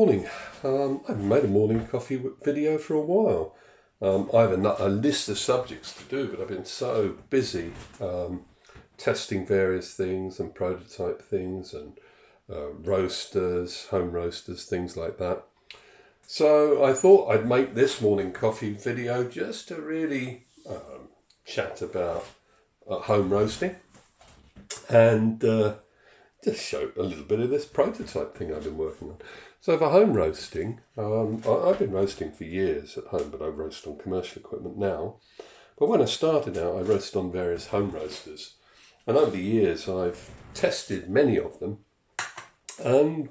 morning. I haven't made a morning coffee video for a while. I have a list of subjects to do, but I've been so busy testing various things and prototype things and roasters, home roasters, things like that. So I thought I'd make this morning coffee video just to really chat about home roasting and just show a little bit of this prototype thing I've been working on. So for home roasting, I've been roasting for years at home, but I roast on commercial equipment now. But when I started out, I roasted on various home roasters. And over the years, I've tested many of them. And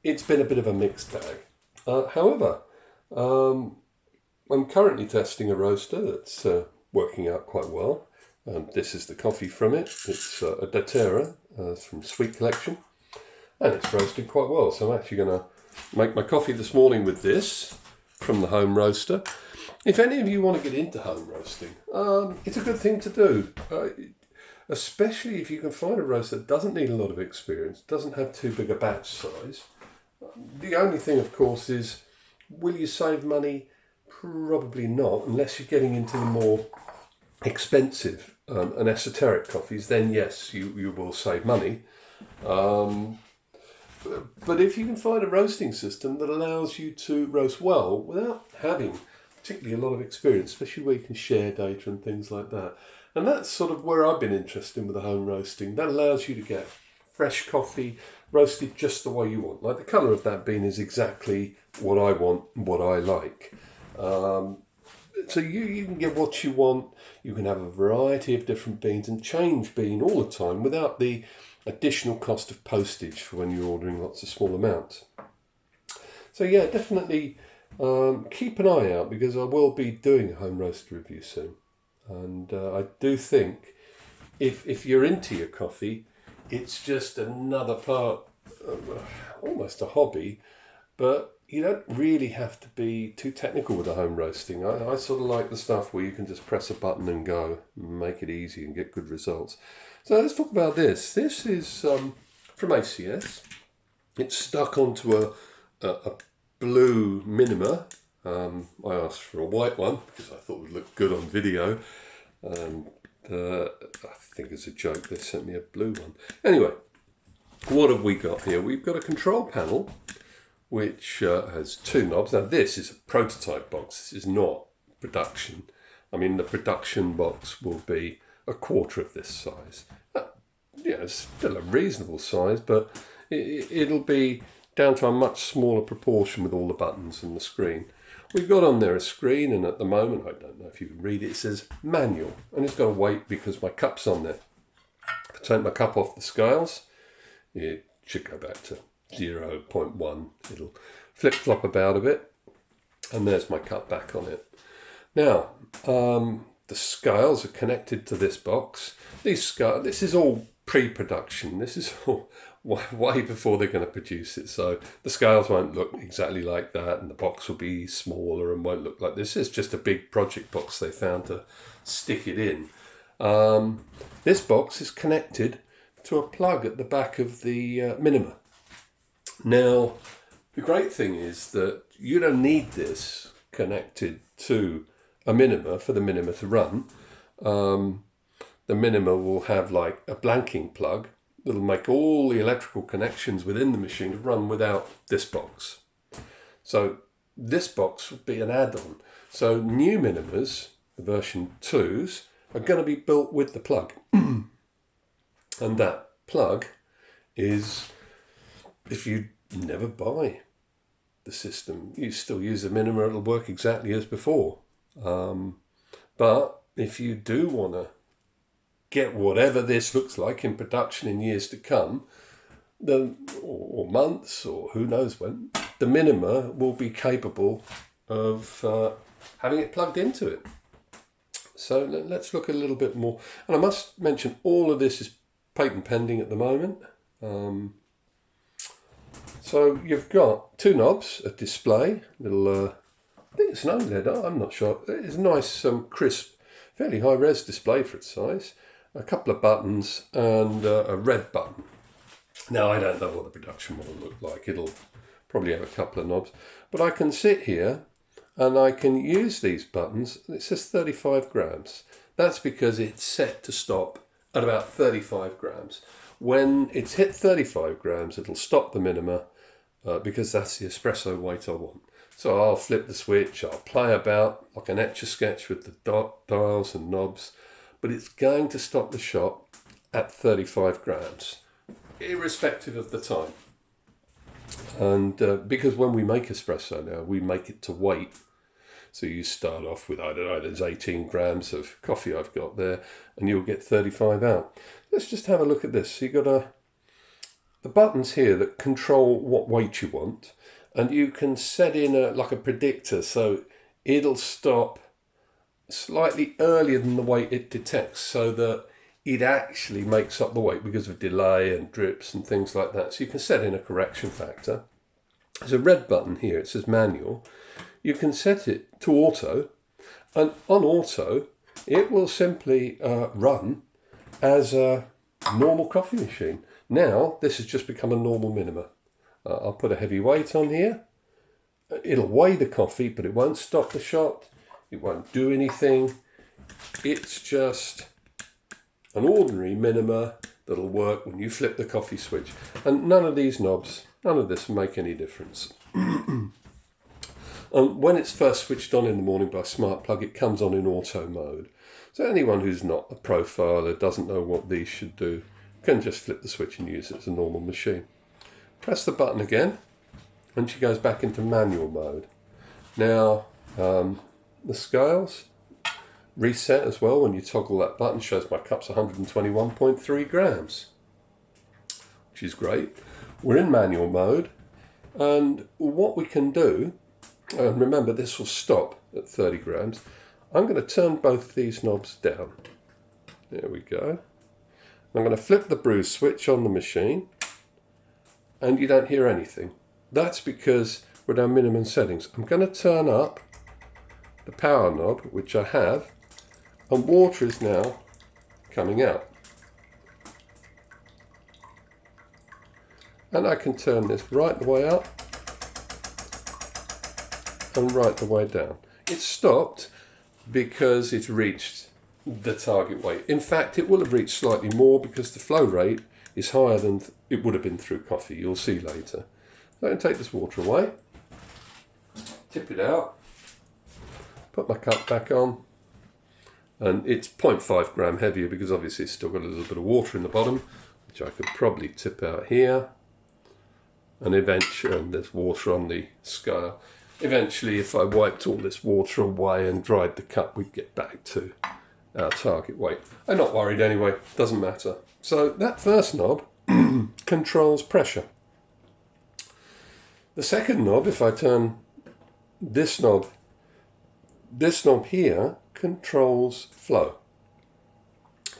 it's been a bit of a mixed bag. However, I'm currently testing a roaster that's working out quite well. This is the coffee from it. It's a doTERRA from Sweet Collection, and it's roasted quite well. So I'm actually going to make my coffee this morning with this from the home roaster. If any of you want to get into home roasting, it's a good thing to do, especially if you can find a roaster that doesn't need a lot of experience, doesn't have too big a batch size. The only thing, of course, is will you save money? Probably not, unless you're getting into the more expensive and esoteric coffees. Then yes, you will save money. But if you can find a roasting system that allows you to roast well without having particularly a lot of experience, especially where you can share data and things like that, and that's sort of where I've been interested in with the home roasting. That allows you to get fresh coffee roasted just the way you want. Like the colour of that bean is exactly what I want, what I like. So you can get what you want. You can have a variety of different beans and change bean all the time without the additional cost of postage for when you're ordering lots of small amounts. So yeah, definitely keep an eye out, because I will be doing a home roaster review soon. And I do think if you're into your coffee, it's just another part of almost a hobby, but you don't really have to be too technical with the home roasting. I sort of like the stuff where you can just press a button and go, make it easy and get good results. So let's talk about this. This is from ACS. It's stuck onto a blue Minima. I asked for a white one because I thought it would look good on video. And I think as a joke they sent me a blue one. Anyway, what have we got here? We've got a control panel which has two knobs. Now this is a prototype box. This is not production. I mean, the production box will be a quarter of this size. Yeah, it's still a reasonable size, but it'll be down to a much smaller proportion with all the buttons and the screen. We've got on there a screen, and at the moment, I don't know if you can read it, it says manual, and it's got to wait because my cup's on there. If I take my cup off the scales, it should go back to 0.1. It'll flip-flop about a bit, and there's my cup back on it. Now, the scales are connected to this box. This is all pre-production. This is all way before they're going to produce it. So the scales won't look exactly like that, and the box will be smaller and won't look like this. It's just a big project box they found to stick it in. This box is connected to a plug at the back of the Minima. Now, the great thing is that you don't need this connected to a Minima for the Minima to run. The Minima will have like a blanking plug that'll make all the electrical connections within the machine to run without this box. So this box will be an add-on. So new Minimas, the version 2s, are going to be built with the plug. And that plug is, if you never buy the system, you still use the Minima, it'll work exactly as before. But if you do want to get whatever this looks like in production in years to come, or months, or who knows when, the Minima will be capable of having it plugged into it. So let's look a little bit more. And I must mention, all of this is patent pending at the moment. So you've got two knobs, a display, little, I think it's an OLED, I'm not sure. It's a nice, crisp, fairly high-res display for its size. A couple of buttons and a red button. Now, I don't know what the production will look like. It'll probably have a couple of knobs. But I can sit here and I can use these buttons. It says 35 grams. That's because it's set to stop at about 35 grams. When it's hit 35 grams, it'll stop the minima because that's the espresso weight I want. So I'll flip the switch, I'll play about like an Etch-a-Sketch with the dials and knobs, but it's going to stop the shot at 35 grams, irrespective of the time. And because when we make espresso now, we make it to weight. So you start off with, I don't know, there's 18 grams of coffee I've got there, and you'll get 35 out. Let's just have a look at this. So you've got the buttons here that control what weight you want, and you can set in like a predictor, so it'll stop slightly earlier than the weight it detects, so that it actually makes up the weight because of delay and drips and things like that. So you can set in a correction factor. There's a red button here, it says manual. You can set it to auto, and on auto it will simply run as a normal coffee machine. Now this has just become a normal minima. I'll put a heavy weight on here. It'll weigh the coffee, but it won't stop the shot. It won't do anything. It's just an ordinary minima that'll work when you flip the coffee switch. And none of these knobs, none of this will make any difference. When it's first switched on in the morning by smart plug, it comes on in auto mode. So anyone who's not a profiler, doesn't know what these should do, can just flip the switch and use it as a normal machine. Press the button again, and she goes back into manual mode. Now, the scales reset as well when you toggle that button. Shows my cup's 121.3 grams, which is great. We're in manual mode, and what we can do, and remember this will stop at 30 grams, I'm going to turn both these knobs down. There we go. I'm going to flip the brew switch on the machine, and you don't hear anything. That's because we're at our minimum settings. I'm going to turn up the power knob, which I have, and water is now coming out. And I can turn this right the way up and right the way down. It's stopped because it's reached the target weight. In fact, it will have reached slightly more because the flow rate is higher than it would have been through coffee. You'll see later. So I can take this water away, tip it out, put my cup back on, and it's 0.5 gram heavier because obviously it's still got a little bit of water in the bottom, which I could probably tip out here, and eventually, and there's water on the scale. Eventually, if I wiped all this water away and dried the cup, we'd get back to our target weight. I'm not worried anyway, doesn't matter. So that first knob controls pressure. The second knob, if I turn this knob here controls flow.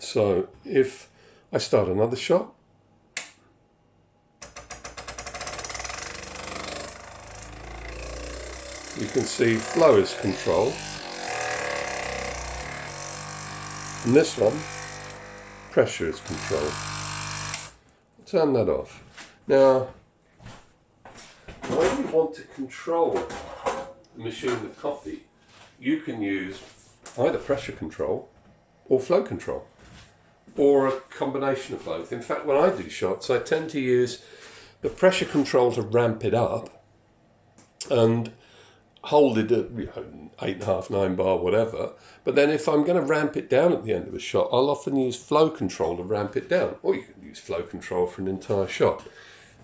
So if I start another shot, you can see flow is controlled. And this one, pressure is controlled. Turn that off. Now, when you want to control the machine with coffee, you can use either pressure control or flow control, or a combination of both. In fact, when I do shots, I tend to use the pressure control to ramp it up and hold it at 8.5, 9 bar, whatever. But then if I'm going to ramp it down at the end of a shot, I'll often use flow control to ramp it down. Or you can use flow control for an entire shot.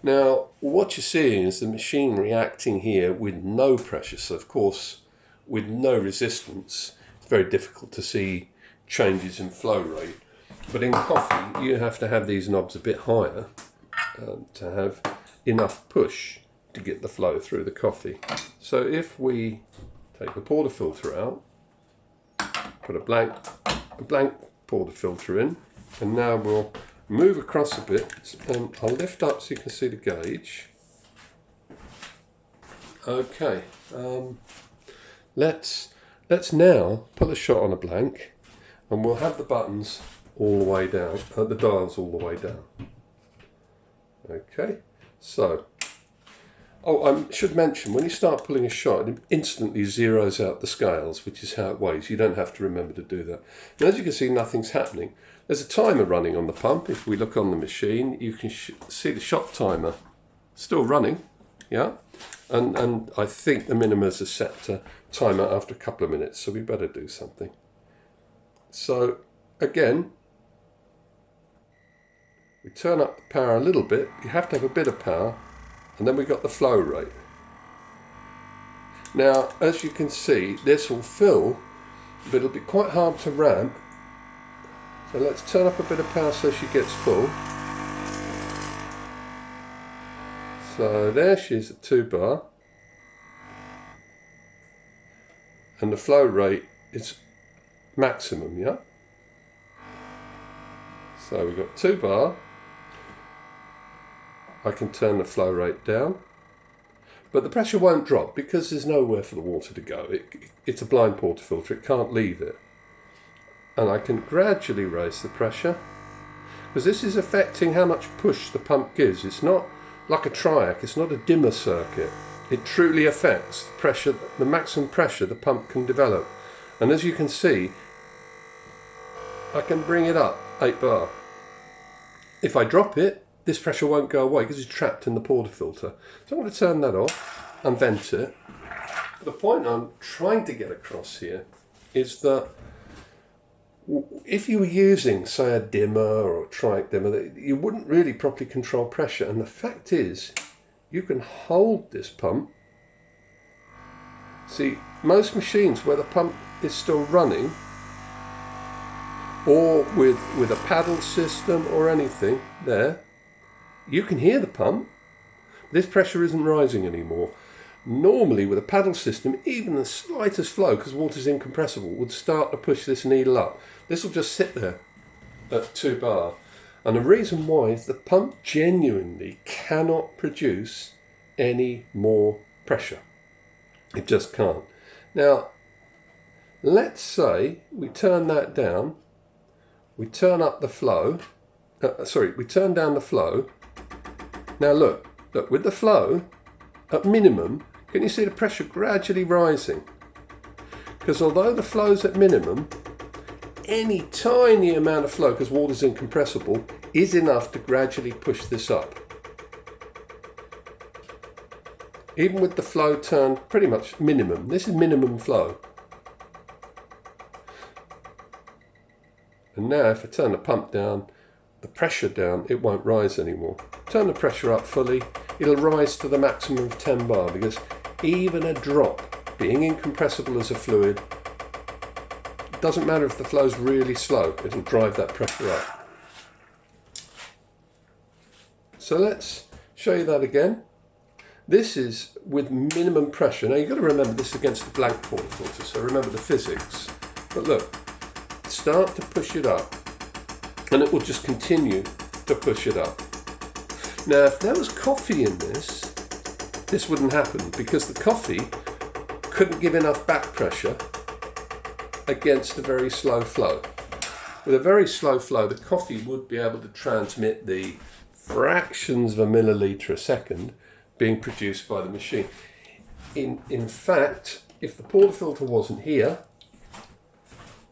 Now, what you're seeing is the machine reacting here with no pressure. So, of course, with no resistance, it's very difficult to see changes in flow rate. But in coffee, you have to have these knobs a bit higher to have enough push to get the flow through the coffee. So if we take the portafilter out, put a blank portafilter in, and now we'll move across a bit, and I'll lift up so you can see the gauge. Okay, let's now put the shot on a blank, and we'll have the buttons all the way down, the dials all the way down. Okay, so, oh, I should mention, when you start pulling a shot, it instantly zeroes out the scales, which is how it weighs. You don't have to remember to do that. And as you can see, nothing's happening. There's a timer running on the pump. If we look on the machine, you can see the shot timer still running, yeah? And I think the minimums are set to timer after a couple of minutes, so we better do something. So, again, we turn up the power a little bit. You have to have a bit of power, and then we've got the flow rate. Now, as you can see, this will fill, but it'll be quite hard to ramp. So let's turn up a bit of power so she gets full. So there she's at 2 bar. And the flow rate is maximum, yeah? So we've got 2 bar. I can turn the flow rate down. But the pressure won't drop because there's nowhere for the water to go. It's a blind portafilter, it can't leave it. And I can gradually raise the pressure, because this is affecting how much push the pump gives. It's not like a triac, it's not a dimmer circuit. It truly affects the pressure, the maximum pressure the pump can develop. And as you can see, I can bring it up 8 bar. If I drop it, this pressure won't go away because it's trapped in the portafilter. So I'm going to turn that off and vent it. But the point I'm trying to get across here is that if you were using, say, a dimmer or a triac dimmer, you wouldn't really properly control pressure. And the fact is, you can hold this pump. See, most machines where the pump is still running, or with a paddle system or anything there, you can hear the pump. This pressure isn't rising anymore. Normally with a paddle system, even the slightest flow, because water's incompressible, would start to push this needle up. This will just sit there at 2 bar. And the reason why is the pump genuinely cannot produce any more pressure. It just can't. Now, let's say we turn that down, we turn up the flow, we turn down the flow. Now look, with the flow, at minimum, can you see the pressure gradually rising? Because although the flow's at minimum, any tiny amount of flow, because water's incompressible, is enough to gradually push this up. Even with the flow turned pretty much minimum. This is minimum flow. And now if I turn the pump down, the pressure down, it won't rise anymore. Turn the pressure up fully, it'll rise to the maximum of 10 bar, because even a drop, being incompressible as a fluid, doesn't matter if the flow's really slow, it'll drive that pressure up. So let's show you that again. This is with minimum pressure. Now you've got to remember this is against the blank portafilter, so remember the physics. But look, start to push it up, and it will just continue to push it up. Now if there was coffee in this, this wouldn't happen, because the coffee couldn't give enough back pressure against a very slow flow. With a very slow flow, the coffee would be able to transmit the fractions of a milliliter a second being produced by the machine. In fact, if the portafilter wasn't here,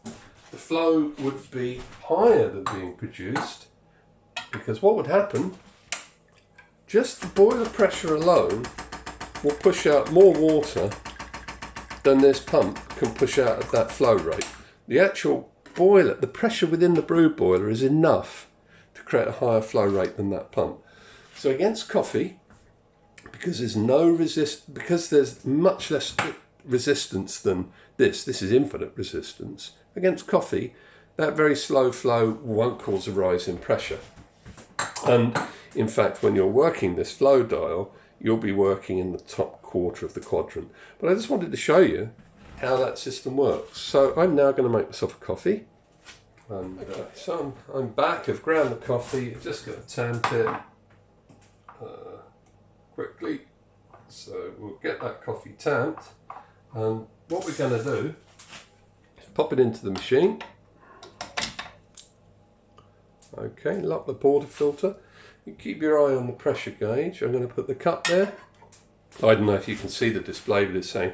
the flow would be higher than being produced, because what would happen, just the boiler pressure alone will push out more water than this pump can push out at that flow rate. The actual boiler, the pressure within the brew boiler is enough to create a higher flow rate than that pump. So against coffee, because there's much less resistance than this is infinite resistance. Against coffee, that very slow flow won't cause a rise in pressure. And in fact, when you're working this flow dial, you'll be working in the top quarter of the quadrant. But I just wanted to show you how that system works. So I'm now going to make myself a coffee. And, so I'm back, I've ground the coffee, just got to tamp it quickly. So we'll get that coffee tamped. And what we're going to do is pop it into the machine. Okay, lock the portafilter. You keep your eye on the pressure gauge. I'm going to put the cup there. I don't know if you can see the display, but it's saying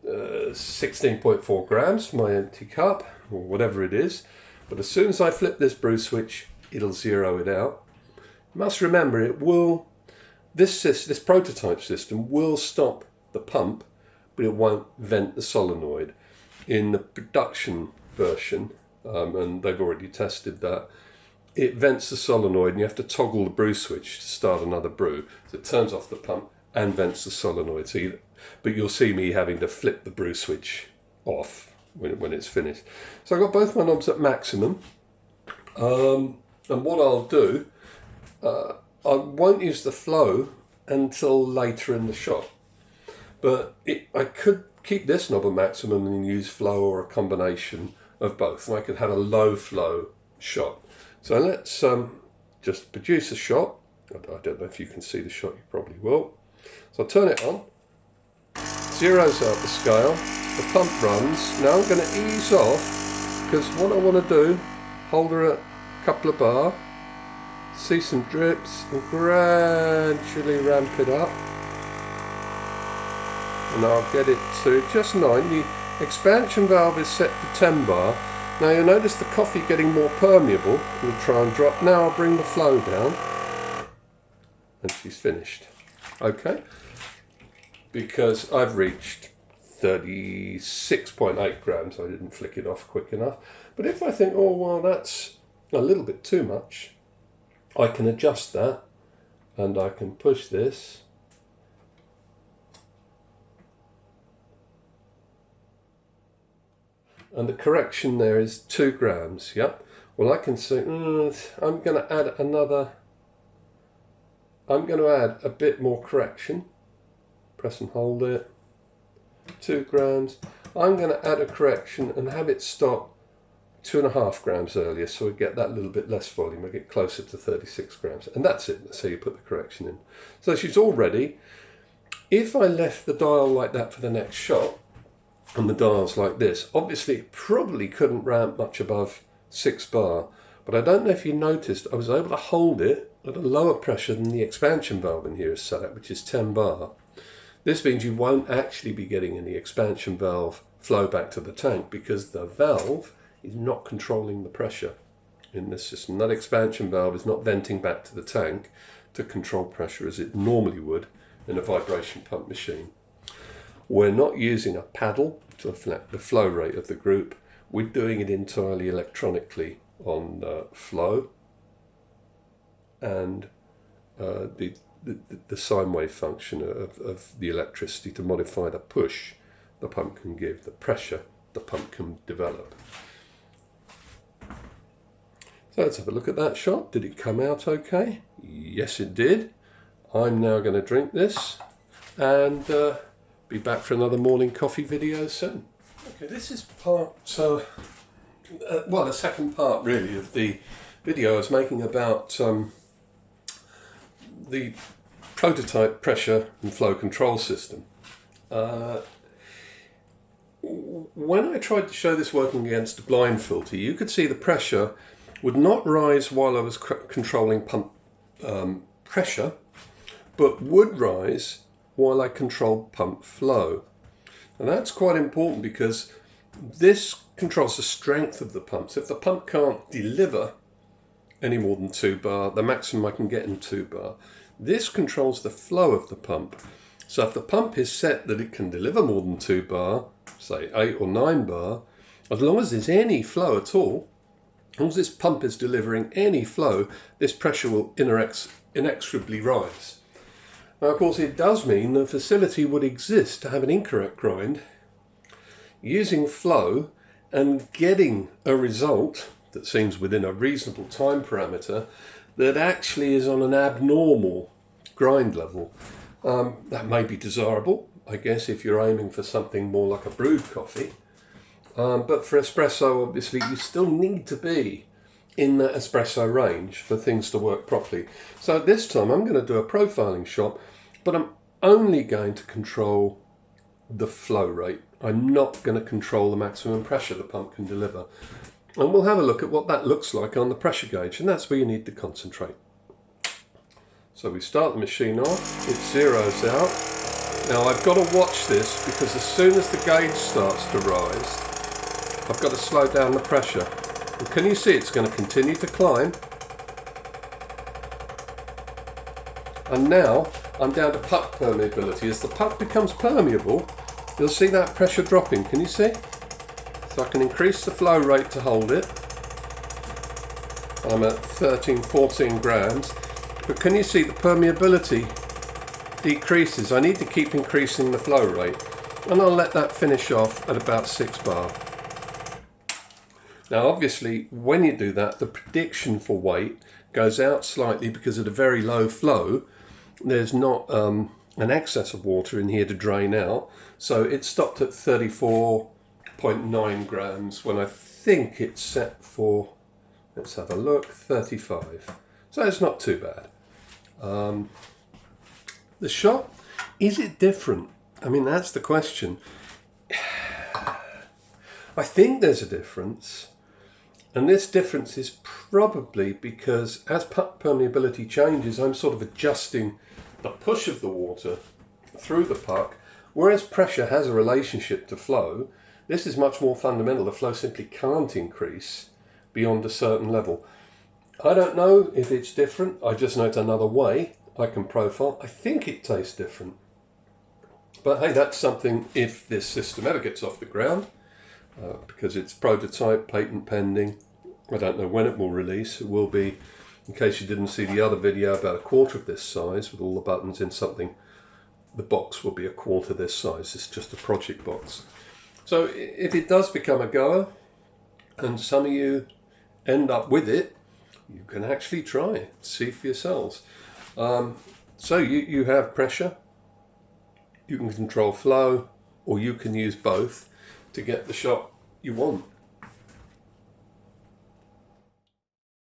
16.4 grams for my empty cup, or whatever it is. But as soon as I flip this brew switch, it'll zero it out. You must remember, it will. This prototype system will stop the pump, but it won't vent the solenoid. In the production version, and they've already tested that, it vents the solenoid and you have to toggle the brew switch to start another brew. So it turns off the pump and vents the solenoid. But you'll see me having to flip the brew switch off when it's finished. So I've got both my knobs at maximum. And what I'll do, I won't use the flow until later in the shot. But I could keep this knob at maximum and use flow, or a combination of both. And I could have a low flow shot. So let's just produce a shot. I don't know if you can see the shot, you probably will. So I'll turn it on, zeroes out the scale, the pump runs. Now I'm going to ease off, because what I want to do, hold her at a couple of bar, see some drips, and gradually ramp it up. And I'll get it to just 9. The expansion valve is set to 10 bar. Now you'll notice the coffee getting more permeable. We'll try and drop. Now I'll bring the flow down. And she's finished. Okay. Because I've reached 36.8 grams. I didn't flick it off quick enough. But if I think, oh, well, that's a little bit too much, I can adjust that. And I can push this. And the correction there is 2 grams, yep. Well, I can see, I'm going to add a bit more correction. Press and hold it. 2 grams. I'm going to add a correction and have it stop 2.5 grams earlier, so we get that little bit less volume. I get closer to 36 grams. And that's it. That's how you put the correction in. So she's all ready. If I left the dial like that for the next shot, and the dial's like this, obviously it probably couldn't ramp much above 6 bar, but I don't know if you noticed, I was able to hold it at a lower pressure than the expansion valve in here is set at, which is 10 bar. This means you won't actually be getting any expansion valve flow back to the tank, because the valve is not controlling the pressure in this system. That expansion valve is not venting back to the tank to control pressure as it normally would in a vibration pump machine. We're not using a paddle to reflect the flow rate of the group. We're doing it entirely electronically on flow and the sine wave function of the electricity to modify the push the pump can give, the pressure the pump can develop. So let's have a look at that shot. Did it come out okay? Yes, it did. I'm now going to drink this and be back for another morning coffee video soon. Okay, this is part, well, the second part really of the video I was making about the prototype pressure and flow control system. When I tried to show this working against a blind filter, you could see the pressure would not rise while I was controlling pump pressure, but would rise while I control pump flow. And that's quite important, because this controls the strength of the pump. So if the pump can't deliver any more than 2 bar, the maximum I can get in 2 bar, this controls the flow of the pump. So if the pump is set that it can deliver more than 2 bar, say 8 or 9 bar, as long as there's any flow at all, as long as this pump is delivering any flow, this pressure will inexorably rise. Now, of course, it does mean the facility would exist to have an incorrect grind, using flow and getting a result that seems within a reasonable time parameter that actually is on an abnormal grind level. That may be desirable, I guess, if you're aiming for something more like a brewed coffee. But for espresso, obviously, you still need to be in that espresso range for things to work properly. So this time I'm going to do a profiling shot, but I'm only going to control the flow rate. I'm not going to control the maximum pressure the pump can deliver. And we'll have a look at what that looks like on the pressure gauge, and that's where you need to concentrate. So we start the machine off, it zeroes out. Now I've got to watch this because as soon as the gauge starts to rise, I've got to slow down the pressure. And can you see it's going to continue to climb? And now I'm down to puck permeability. As the puck becomes permeable, you'll see that pressure dropping. Can you see? So I can increase the flow rate to hold it. I'm at 13, 14 grams. But can you see the permeability decreases? I need to keep increasing the flow rate. And I'll let that finish off at about 6 bar. Now obviously when you do that, the prediction for weight goes out slightly because at a very low flow there's not an excess of water in here to drain out. So it stopped at 34.9 grams when I think it's set for, let's have a look, 35. So it's not too bad. The shot, is it different? I mean, that's the question. I think there's a difference. And this difference is probably because as puck permeability changes, I'm sort of adjusting the push of the water through the puck, whereas pressure has a relationship to flow. This is much more fundamental. The flow simply can't increase beyond a certain level. I don't know if it's different. I just know it's another way I can profile. I think it tastes different. But hey, that's something if this system ever gets off the ground. Because it's prototype, patent pending. I don't know when it will release. It will be, in case you didn't see the other video, about a quarter of this size with all the buttons in something. The box will be a quarter this size. It's just a project box. So if it does become a goer and some of you end up with it, you can actually try it, see for yourselves. So you have pressure, you can control flow, or you can use both to get the shot you want.